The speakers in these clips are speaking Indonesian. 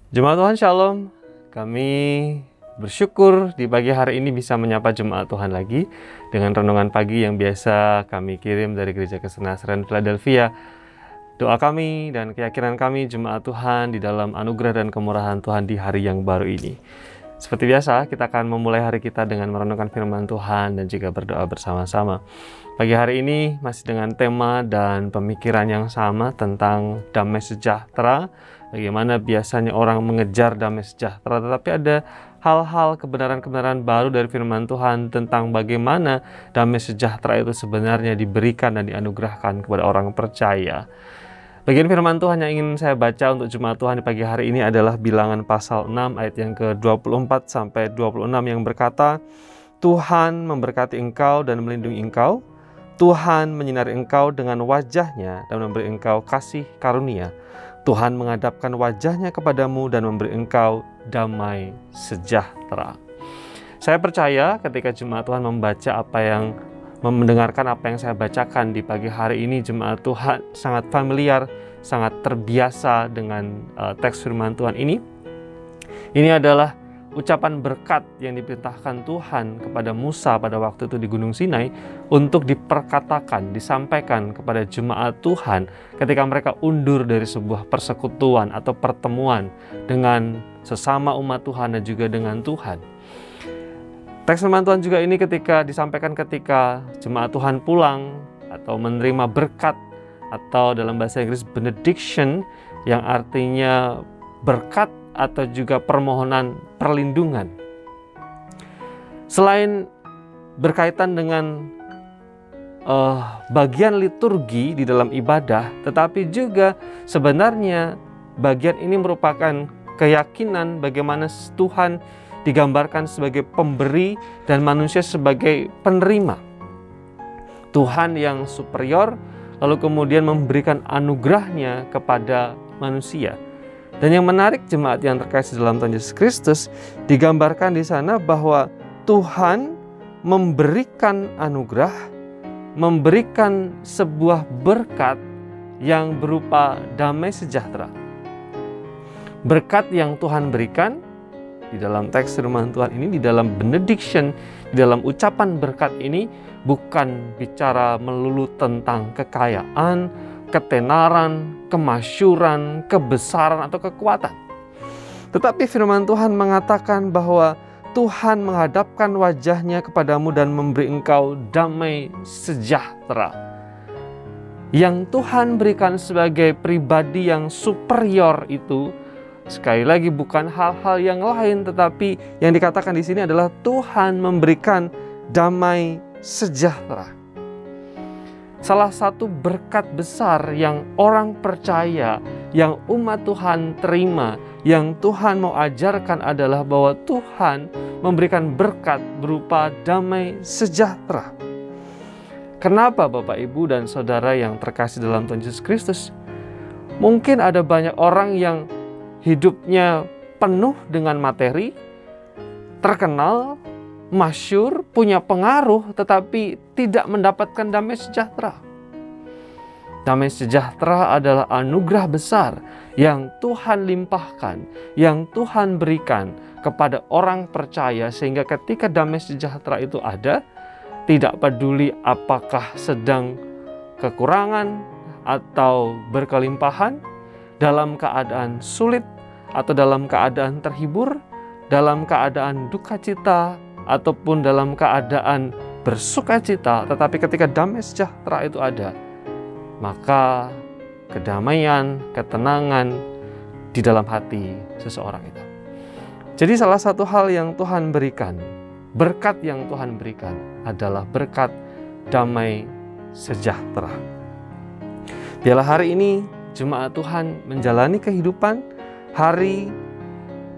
Jemaat Tuhan Shalom, kami bersyukur di pagi hari ini bisa menyapa Jemaat Tuhan lagi dengan renungan pagi yang biasa kami kirim dari Gereja Kristen Nazaren Philadelphia. Doa kami dan keyakinan kami Jemaat Tuhan di dalam anugerah dan kemurahan Tuhan di hari yang baru ini. Seperti biasa, kita akan memulai hari kita dengan merenungkan firman Tuhan dan juga berdoa bersama-sama. Pagi hari ini masih dengan tema dan pemikiran yang sama tentang damai sejahtera. Bagaimana biasanya orang mengejar damai sejahtera, tetapi ada hal-hal kebenaran-kebenaran baru dari firman Tuhan tentang bagaimana damai sejahtera itu sebenarnya diberikan dan dianugerahkan kepada orang percaya. Bagian firman Tuhan yang ingin saya baca untuk jemaat Tuhan di pagi hari ini adalah Bilangan pasal 6 ayat yang ke-24 sampai 26 yang berkata, Tuhan memberkati engkau dan melindungi engkau. Tuhan menyinari engkau dengan wajahnya dan memberi engkau kasih karunia. Tuhan menghadapkan wajahnya kepadamu dan memberi engkau damai sejahtera. Saya percaya ketika jemaat Tuhan mendengarkan apa yang saya bacakan di pagi hari ini, jemaat Tuhan sangat familiar, sangat terbiasa dengan teks firman Tuhan ini. Ini adalah ucapan berkat yang diperintahkan Tuhan kepada Musa pada waktu itu di Gunung Sinai untuk diperkatakan, disampaikan kepada jemaat Tuhan ketika mereka undur dari sebuah persekutuan atau pertemuan dengan sesama umat Tuhan dan juga dengan Tuhan. Teks firman Tuhan juga ini disampaikan ketika jemaat Tuhan pulang atau menerima berkat atau dalam bahasa Inggris benediction yang artinya berkat atau juga permohonan perlindungan. Selain berkaitan dengan bagian liturgi di dalam ibadah, tetapi juga sebenarnya bagian ini merupakan keyakinan bagaimana Tuhan digambarkan sebagai pemberi dan manusia sebagai penerima. Tuhan yang superior lalu kemudian memberikan anugerahnya kepada manusia. Dan yang menarik jemaat yang terkasih dalam Tuhan Yesus Kristus, digambarkan di sana bahwa Tuhan memberikan anugerah, memberikan sebuah berkat yang berupa damai sejahtera. Berkat yang Tuhan berikan di dalam teks firman Tuhan ini, di dalam benediction, di dalam ucapan berkat ini bukan bicara melulu tentang kekayaan, ketenaran, kemasyuran, kebesaran atau kekuatan. Tetapi firman Tuhan mengatakan bahwa Tuhan menghadapkan wajahnya kepadamu dan memberi engkau damai sejahtera. Yang Tuhan berikan sebagai pribadi yang superior itu, sekali lagi bukan hal-hal yang lain, tetapi yang dikatakan di sini adalah Tuhan memberikan damai sejahtera. Salah satu berkat besar yang orang percaya, yang umat Tuhan terima, yang Tuhan mau ajarkan adalah bahwa Tuhan memberikan berkat berupa damai sejahtera. Kenapa Bapak, Ibu, dan Saudara yang terkasih dalam Tuhan Yesus Kristus? Mungkin ada banyak orang yang hidupnya penuh dengan materi, terkenal, masyhur, punya pengaruh, tetapi tidak mendapatkan damai sejahtera. Damai sejahtera adalah anugerah besar yang Tuhan limpahkan, yang Tuhan berikan kepada orang percaya, sehingga ketika damai sejahtera itu ada, tidak peduli apakah sedang kekurangan atau berkelimpahan, dalam keadaan sulit atau dalam keadaan terhibur, dalam keadaan duka cita, ataupun dalam keadaan bersukacita, tetapi ketika damai sejahtera itu ada, maka kedamaian, ketenangan di dalam hati seseorang itu. Jadi salah satu hal yang Tuhan berikan, berkat yang Tuhan berikan adalah berkat damai sejahtera. Biarlah hari ini jemaat Tuhan menjalani kehidupan hari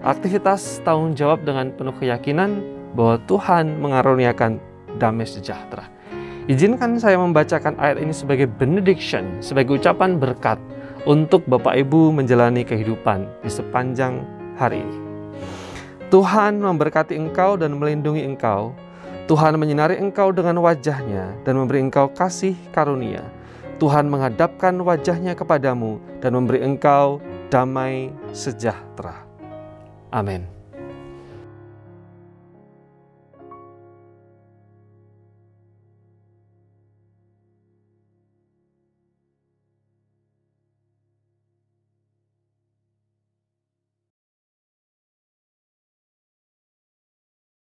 aktivitas tanggung jawab dengan penuh keyakinan bahwa Tuhan mengaruniakan damai sejahtera. Izinkan saya membacakan ayat ini sebagai benediction, sebagai ucapan berkat untuk Bapak Ibu menjalani kehidupan di sepanjang hari ini. Tuhan memberkati engkau dan melindungi engkau. Tuhan menyinari engkau dengan wajahnya dan memberi engkau kasih karunia. Tuhan menghadapkan wajahnya kepadamu dan memberi engkau damai sejahtera. Amin.